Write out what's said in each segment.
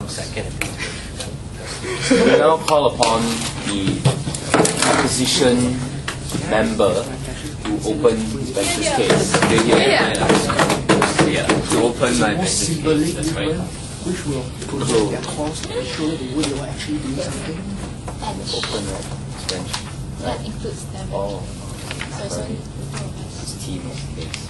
Second. We now call upon the opposition member to open Bench's case. To open my Bench's case. That's right. Which will prove their cause to show that they will actually do something. Open, right? Bench. That includes them. Oh. Sorry. It's team case.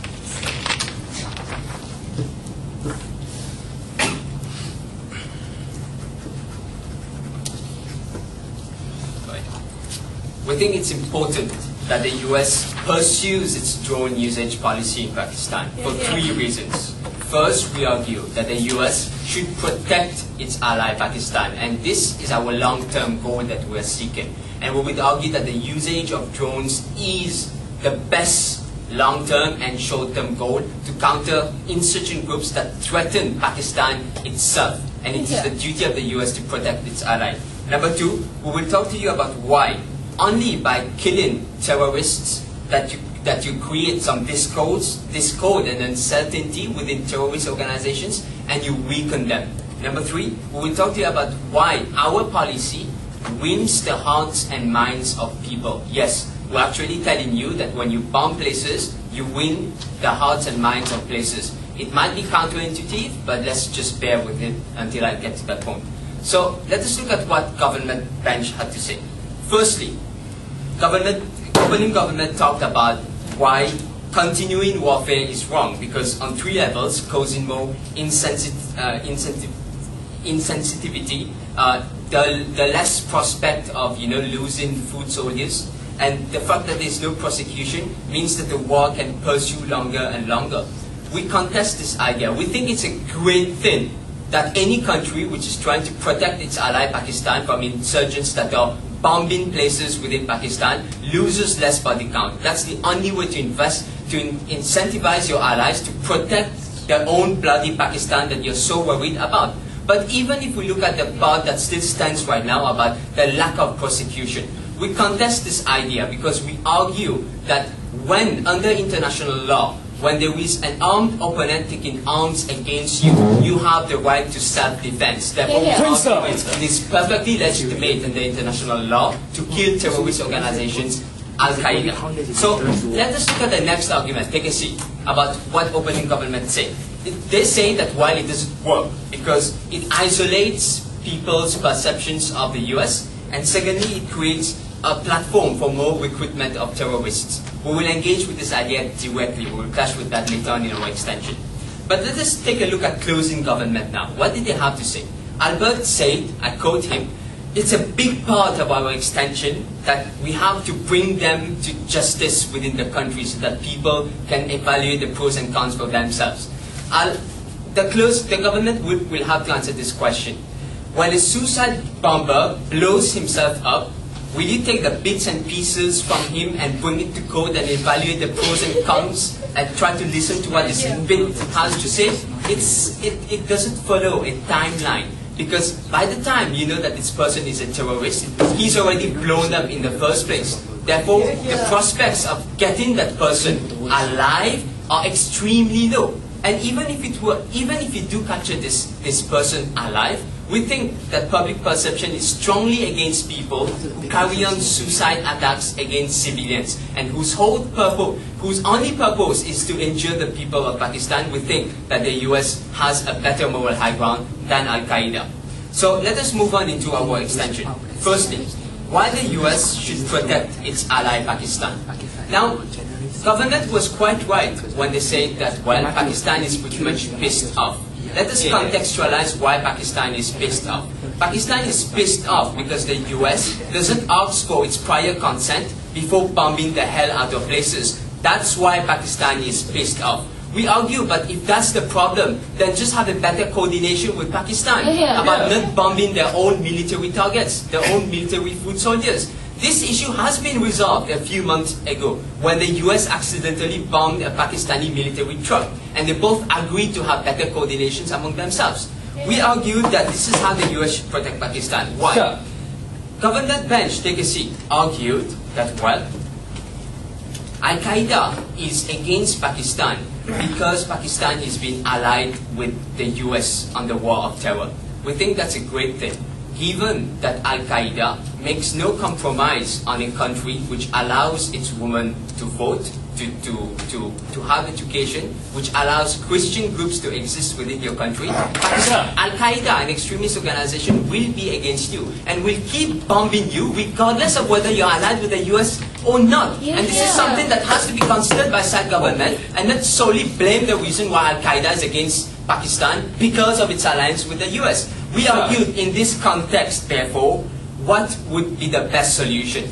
We think it's important that the US pursues its drone usage policy in Pakistan for three reasons. First, we argue that the US should protect its ally Pakistan, and this is our long-term goal that we are seeking. And we would argue that the usage of drones is the best long-term and short-term goal to counter insurgent groups that threaten Pakistan itself. And it is the duty of the US to protect its ally. Number two, we will talk to you about why only by killing terrorists that you create some discord and uncertainty within terrorist organizations, and you weaken them. Number three, we will talk to you about why our policy wins the hearts and minds of people. Yes, we're actually telling you that when you bomb places, you win the hearts and minds of places. It might be counterintuitive, but let's just bear with it until I get to that point. So let us look at what government bench had to say. Firstly, governing government talked about why continuing warfare is wrong, because on three levels, causing more insensitivity, the less prospect of losing food soldiers, and the fact that there's no prosecution means that the war can pursue longer and longer. We contest this idea. We think it's a great thing that any country which is trying to protect its ally Pakistan from insurgents that are bombing places within Pakistan loses less body count. That's the only way to invest, to incentivize your allies to protect their own bloody Pakistan that you're so worried about. But even if we look at the part that still stands right now about the lack of prosecution, we contest this idea because we argue that when, under international law, when there is an armed opponent taking arms against you, you have the right to self-defense. Therefore, it is perfectly legitimate in the international law to kill terrorist organizations, Al-Qaeda. So let us look at the next argument. Take a seat about what opening government say. They say that while it doesn't work because it isolates people's perceptions of the US, and secondly, it creates a platform for more recruitment of terrorists. We will engage with this idea directly. We will clash with that later on in our extension. But let us take a look at closing government now. What did they have to say? Albert said, I quote him, "It's a big part of our extension that we have to bring them to justice within the country so that people can evaluate the pros and cons for themselves." The government will have to answer this question. When a suicide bomber blows himself up, will you take the bits and pieces from him and bring it to court and evaluate the pros and cons and try to listen to what this bit has to say? It doesn't follow a timeline, because by the time you know that this person is a terrorist, he's already blown up in the first place. Therefore, the prospects of getting that person alive are extremely low. And even if you do capture this person alive, we think that public perception is strongly against people who carry on suicide attacks against civilians and whose only purpose is to injure the people of Pakistan. We think that the US has a better moral high ground than Al-Qaeda. So let us move on into our extension. Firstly, why the US should protect its ally Pakistan. Now, government was quite right when they said that, well, Pakistan is pretty much pissed off. Let us contextualize why Pakistan is pissed off. Pakistan is pissed off because the US doesn't ask for its prior consent before bombing the hell out of places. That's why Pakistan is pissed off. We argue, but if that's the problem, then just have a better coordination with Pakistan about not bombing their own military targets, their own military foot soldiers. This issue has been resolved a few months ago when the US accidentally bombed a Pakistani military truck, and they both agreed to have better coordinations among themselves. We argued that this is how the US should protect Pakistan. Why? Sure. Government bench, take a seat, argued that, well, Al-Qaeda is against Pakistan because Pakistan is being allied with the US on the war of terror. We think that's a great thing, given that Al-Qaeda makes no compromise on a country which allows its women to vote, to have education, which allows Christian groups to exist within your country. Al-Qaeda, an extremist organization, will be against you and will keep bombing you regardless of whether you're allied with the US or not. Yeah, and this is something that has to be considered by side government and not solely blame the reason why Al-Qaeda is against Pakistan because of its alliance with the US. We argued in this context, therefore, what would be the best solution?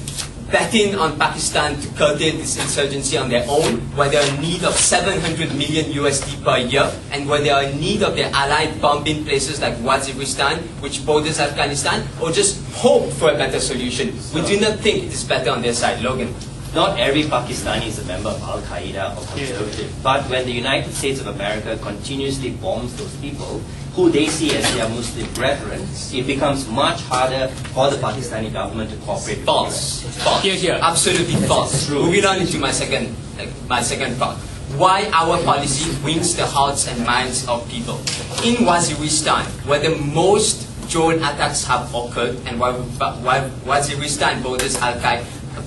Betting on Pakistan to curtail this insurgency on their own, where they are in need of 700 million USD per year, and where they are in need of their allied bombing places like Waziristan, which borders Afghanistan, or just hope for a better solution. We do not think it is better on their side. Logan. Not every Pakistani is a member of Al-Qaeda or conservative, but when the United States of America continuously bombs those people, who they see as their Muslim brethren, it becomes much harder for the Pakistani government to cooperate with False. False. Here. Absolutely false. Moving on into my second part. Why our policy wins the hearts and minds of people. In Waziristan, where the most drone attacks have occurred, and where Waziristan borders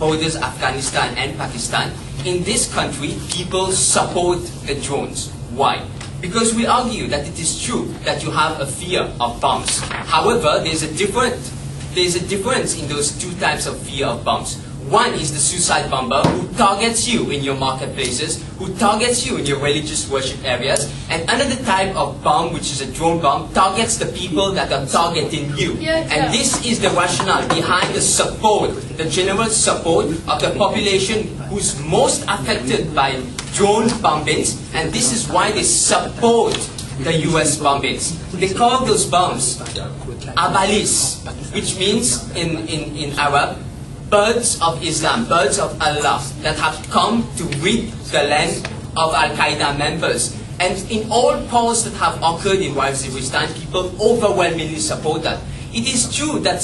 borders Afghanistan and Pakistan, in this country, people support the drones. Why? Because we argue that it is true that you have a fear of bombs. However, there's a difference in those two types of fear of bombs. One is the suicide bomber who targets you in your marketplaces, who targets you in your religious worship areas, and another type of bomb, which is a drone bomb, targets the people that are targeting you. And this is the rationale behind the support, the general support of the population who's most affected by drone bombings, and this is why they support the US bombings. They call those bombs abalis, which means in Arab, birds of Islam, birds of Allah, that have come to rid the land of Al-Qaeda members. And in all polls that have occurred in Waziristan, people overwhelmingly support that. It is true that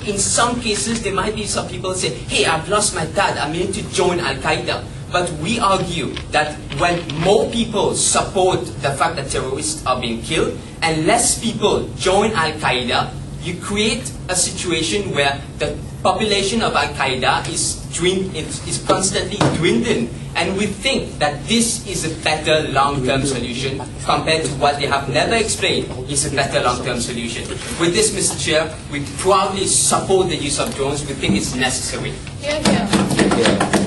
in some cases there might be some people say, hey, I've lost my dad, I'm willing to join Al-Qaeda. But we argue that when more people support the fact that terrorists are being killed and less people join Al-Qaeda, you create a situation where the population of Al-Qaeda is constantly dwindling. And we think that this is a better long-term solution compared to what they have never explained is a better long-term solution. With this, Mr. Chair, we proudly support the use of drones. We think it's necessary. Yeah.